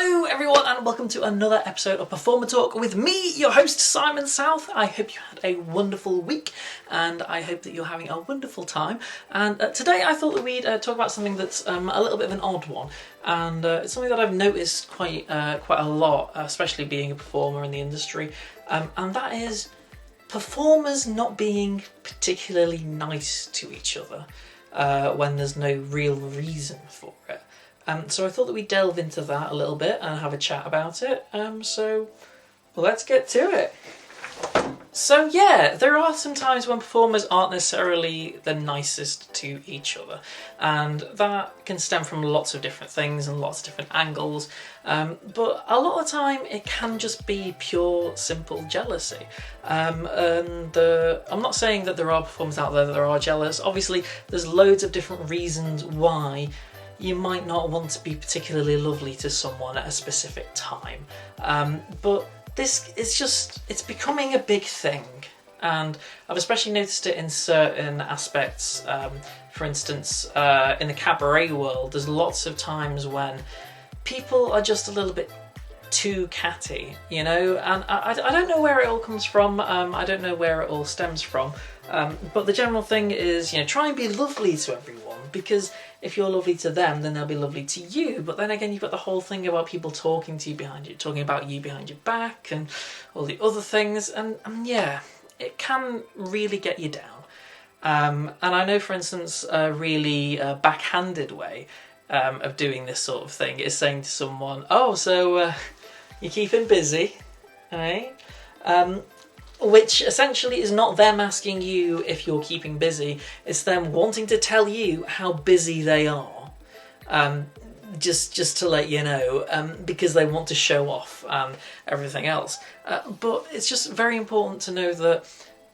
Hello everyone and welcome to another episode of Performer Talk with me, your host Simon South. I hope you had a wonderful week and I hope that you're having a wonderful time. And today I thought that we'd talk about something that's a little bit of an odd one, and it's something that I've noticed quite a lot, especially being a performer in the industry, and that is performers not being particularly nice to each other when there's no real reason for it. So I thought that we'd delve into that a little bit and have a chat about it. So let's get to it. So yeah, there are some times when performers aren't necessarily the nicest to each other, and that can stem from lots of different things and lots of different angles. But a lot of the time it can just be pure, simple jealousy. I'm not saying that there are performers out there that are jealous. Obviously, there's loads of different reasons why you might not want to be particularly lovely to someone at a specific time. But this is it's becoming a big thing. And I've especially noticed it in certain aspects. For instance, in the cabaret world, there's lots of times when people are just a little bit too catty, you know? And I don't know where it all comes from. I don't know where it all stems from. But the general thing is, try and be lovely to everyone, because if you're lovely to them, then they'll be lovely to you. But then again, you've got the whole thing about people talking to you talking about you behind your back and all the other things. And yeah, it can really get you down. And I know, for instance, a really backhanded way of doing this sort of thing is saying to someone, "Oh, so you're keeping busy, eh?" Which essentially is not them asking you if you're keeping busy, it's them wanting to tell you how busy they are. Just to let you know, because they want to show off and everything else. But it's just very important to know that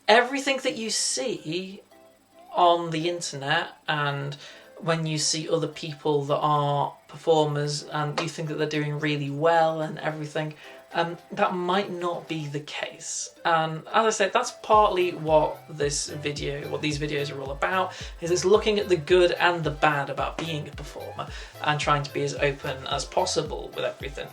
everything that you see on the internet, and when you see other people that are performers and you think that they're doing really well and everything, that might not be the case. And as I said, that's partly what these videos are all about, is it's looking at the good and the bad about being a performer and trying to be as open as possible with everything.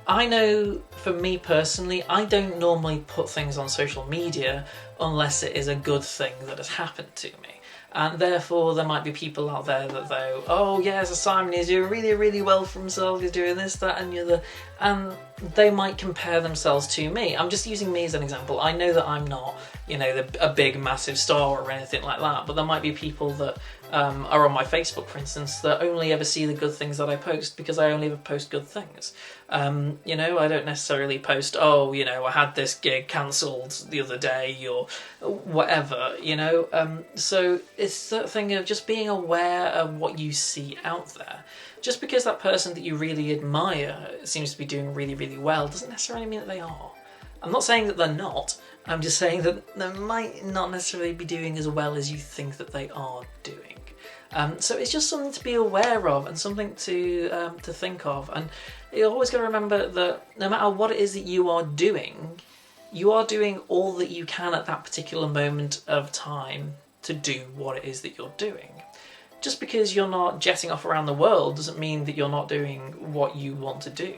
I know for me personally, I don't normally put things on social media unless it is a good thing that has happened to me. And therefore, there might be people out there that go, "Oh yes, Simon is doing really, really well for himself, he's doing this, that and the other," and they might compare themselves to me. I'm just using me as an example. I know that I'm not, a big, massive star or anything like that, but there might be people that are on my Facebook, for instance, that only ever see the good things that I post because I only ever post good things. I don't necessarily post, "Oh, I had this gig cancelled the other day," or whatever, So it's that thing of just being aware of what you see out there. Just because that person that you really admire seems to be doing really, really well doesn't necessarily mean that they are. I'm not saying that they're not. I'm just saying that they might not necessarily be doing as well as you think that they are doing. So it's just something to be aware of and something to think of. And you always got to remember that no matter what it is that you are doing all that you can at that particular moment of time to do what it is that you're doing. Just because you're not jetting off around the world doesn't mean that you're not doing what you want to do.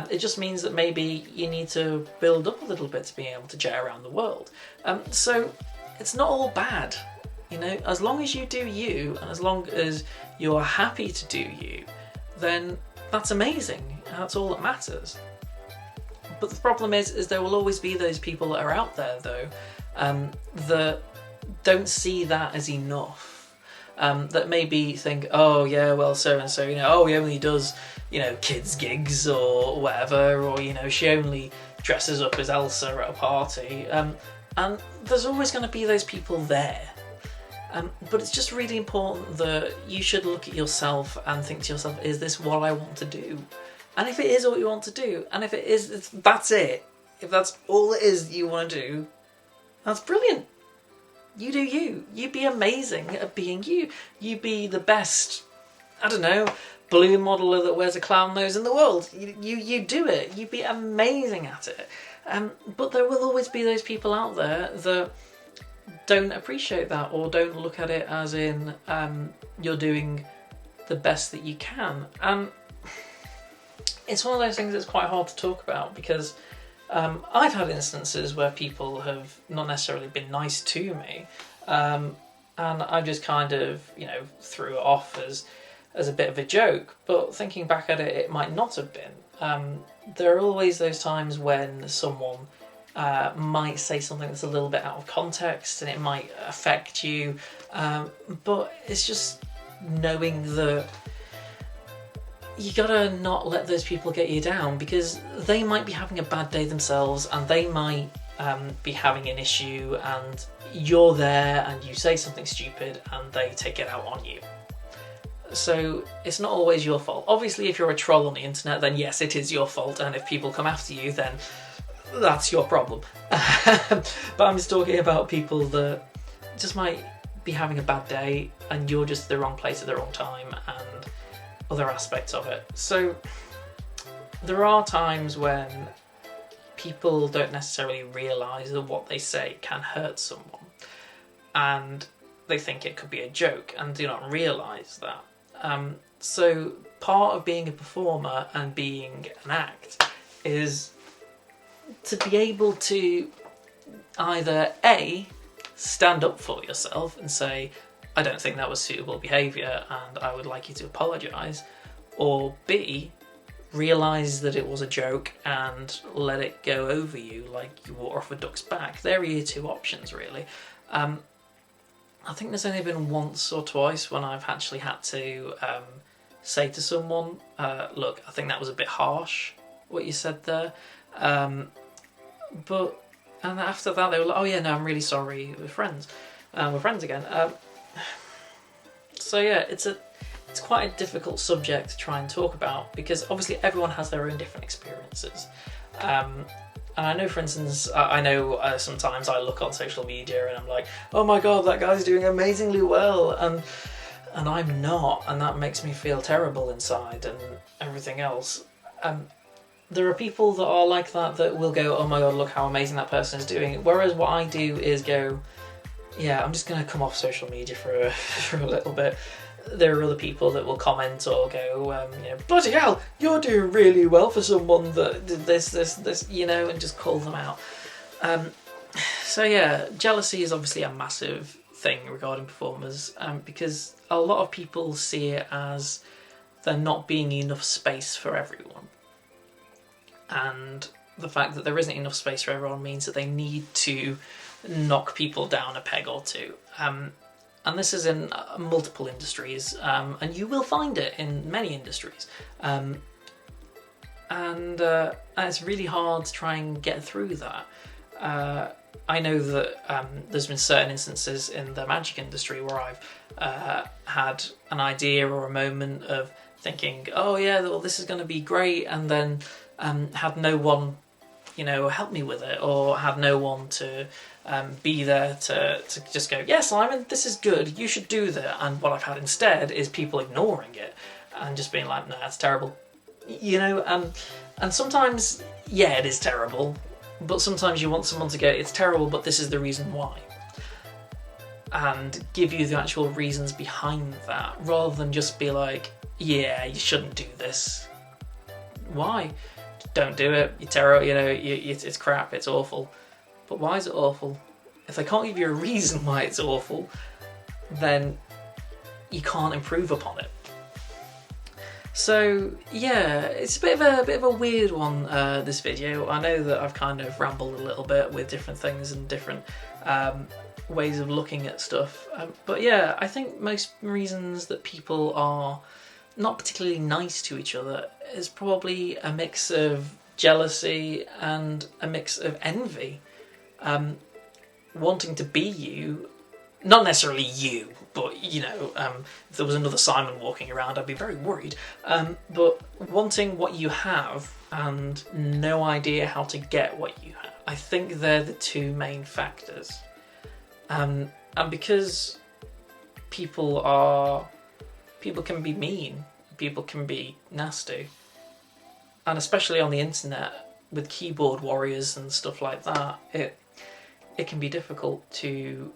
It just means that maybe you need to build up a little bit to being able to jet around the world. So it's not all bad. As long as you do you, and as long as you're happy to do you, then that's amazing. That's all that matters. But the problem is there will always be those people that are out there, though, that don't see that as enough. That maybe think, "Oh yeah, well, so and so, oh, he only does, kids gigs or whatever, or she only dresses up as Elsa at a party." And there's always going to be those people there. But it's just really important that you should look at yourself and think to yourself, is this what I want to do? And if it is what you want to do, and if it is, that's it. If that's all it is that you want to do, that's brilliant. You do you. You be amazing at being you. You be the best, balloon modeler that wears a clown nose in the world. You do it. You be amazing at it. But there will always be those people out there that don't appreciate that, or don't look at it as in you're doing the best that you can. And it's one of those things that's quite hard to talk about because I've had instances where people have not necessarily been nice to me, and I just kind of, threw it off as a bit of a joke. But thinking back at it, it might not have been. There are always those times when someone might say something that's a little bit out of context and it might affect you, but it's just knowing that you gotta not let those people get you down, because they might be having a bad day themselves and they might be having an issue, and you're there and you say something stupid and they take it out on you. So it's not always your fault. Obviously, if you're a troll on the internet, then yes, it is your fault, and if people come after you, then that's your problem. But I'm just talking about people that just might be having a bad day and you're just the wrong place at the wrong time, and other aspects of it. So there are times when people don't necessarily realise that what they say can hurt someone, and they think it could be a joke and do not realise that. So part of being a performer and being an act is to be able to either A, stand up for yourself and say, I don't think that was suitable behaviour and I would like you to apologise, or B, realise that it was a joke and let it go over you like you water off a duck's back. There are your two options, really. I think there's only been once or twice when I've actually had to say to someone, look, I think that was a bit harsh, what you said there. And after that they were like, oh yeah, no, I'm really sorry, we're friends. We're friends again. So yeah, it's quite a difficult subject to try and talk about, because obviously everyone has their own different experiences. And I know, for instance, sometimes I look on social media and I'm like, oh my god, that guy's doing amazingly well, and I'm not, and that makes me feel terrible inside and everything else. There are people that are like that will go, oh my god, look how amazing that person is doing. Whereas what I do is go, yeah, I'm just going to come off social media for a little bit. There are other people that will comment or go, bloody hell, you're doing really well for someone that did this, and just call them out. So yeah, jealousy is obviously a massive thing regarding performers, because a lot of people see it as there not being enough space for everyone. And the fact that there isn't enough space for everyone means that they need to knock people down a peg or two. And this is in multiple industries, and you will find it in many industries. And it's really hard to try and get through that. I know that there's been certain instances in the magic industry where I've had an idea or a moment of thinking, oh yeah, well, this is going to be great, and then had no one, help me with it, or had no one to be there to just go, yeah, Simon, this is good, you should do that. And what I've had instead is people ignoring it and just being like, no, that's terrible. And sometimes, yeah, it is terrible, but sometimes you want someone to go, it's terrible, but this is the reason why. And give you the actual reasons behind that, rather than just be like, yeah, you shouldn't do this. Why? Don't do it. You're terrible. It's crap. It's awful. But why is it awful? If they can't give you a reason why it's awful, then you can't improve upon it. So yeah, it's a bit of a weird one. This video. I know that I've kind of rambled a little bit with different things and different ways of looking at stuff. But yeah, I think most reasons that people are not particularly nice to each other is probably a mix of jealousy and a mix of envy. Wanting to be you, not necessarily you, but if there was another Simon walking around, I'd be very worried. But wanting what you have and no idea how to get what you have, I think they're the two main factors. And because people can be mean, people can be nasty, and especially on the internet with keyboard warriors and stuff like that, it can be difficult to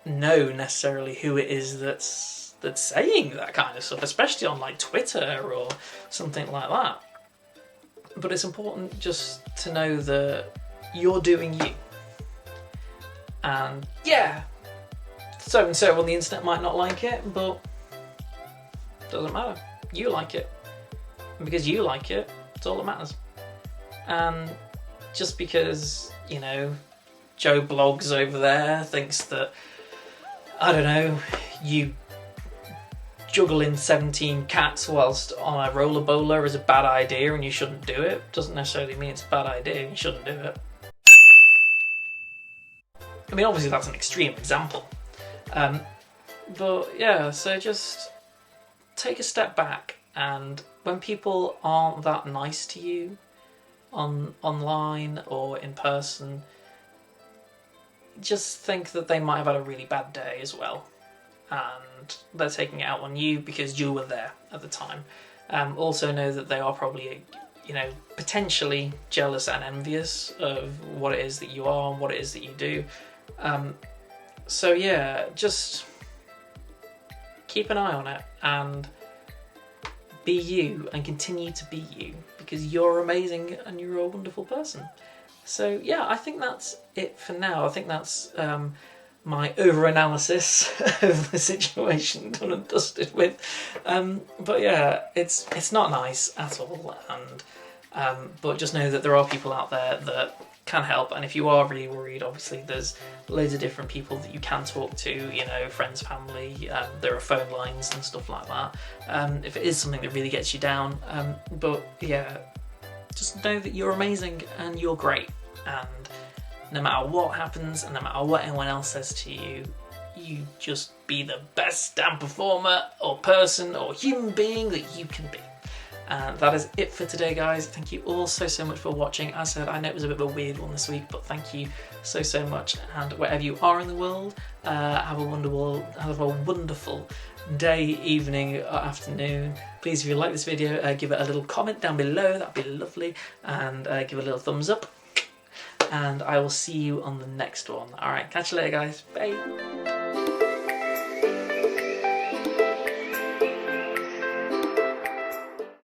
know necessarily who it is that's saying that kind of stuff, especially on like Twitter or something like that. but it's important just to know that you're doing you. And yeah, so and so on the internet might not like it, but it doesn't matter. You like it. And because you like it, it's all that matters. And just because, you know, Joe Blogs over there thinks that, I don't know, you juggling 17 cats whilst on a roller bowler is a bad idea and you shouldn't do it, doesn't necessarily mean it's a bad idea and you shouldn't do it. I mean, obviously that's an extreme example. But yeah, so just take a step back, and when people aren't that nice to you online or in person, just think that they might have had a really bad day as well, and they're taking it out on you because you were there at the time. Also know that they are probably, you know, potentially jealous and envious of what it is that you are and what it is that you do. So yeah, just keep an eye on it and be you and continue to be you, because you're amazing and you're a wonderful person. So yeah, I think that's it for now. I think that's my over-analysis of the situation done and dusted with. But yeah, it's not nice at all, and but just know that there are people out there that can help, and if you are really worried, obviously there's loads of different people that you can talk to, you know, friends, family, there are phone lines and stuff like that, if it is something that really gets you down. But yeah, just know that you're amazing and you're great, and no matter what happens and no matter what anyone else says to you, you just be the best damn performer or person or human being that you can be. And that is it for today, guys. Thank you all so much for watching. As I said, I know it was a bit of a weird one this week, but thank you so much. And wherever you are in the world, have a wonderful day, evening, or afternoon. Please, if you like this video, give it a little comment down below. That'd be lovely. And give it a little thumbs up. And I will see you on the next one. All right, catch you later, guys. Bye.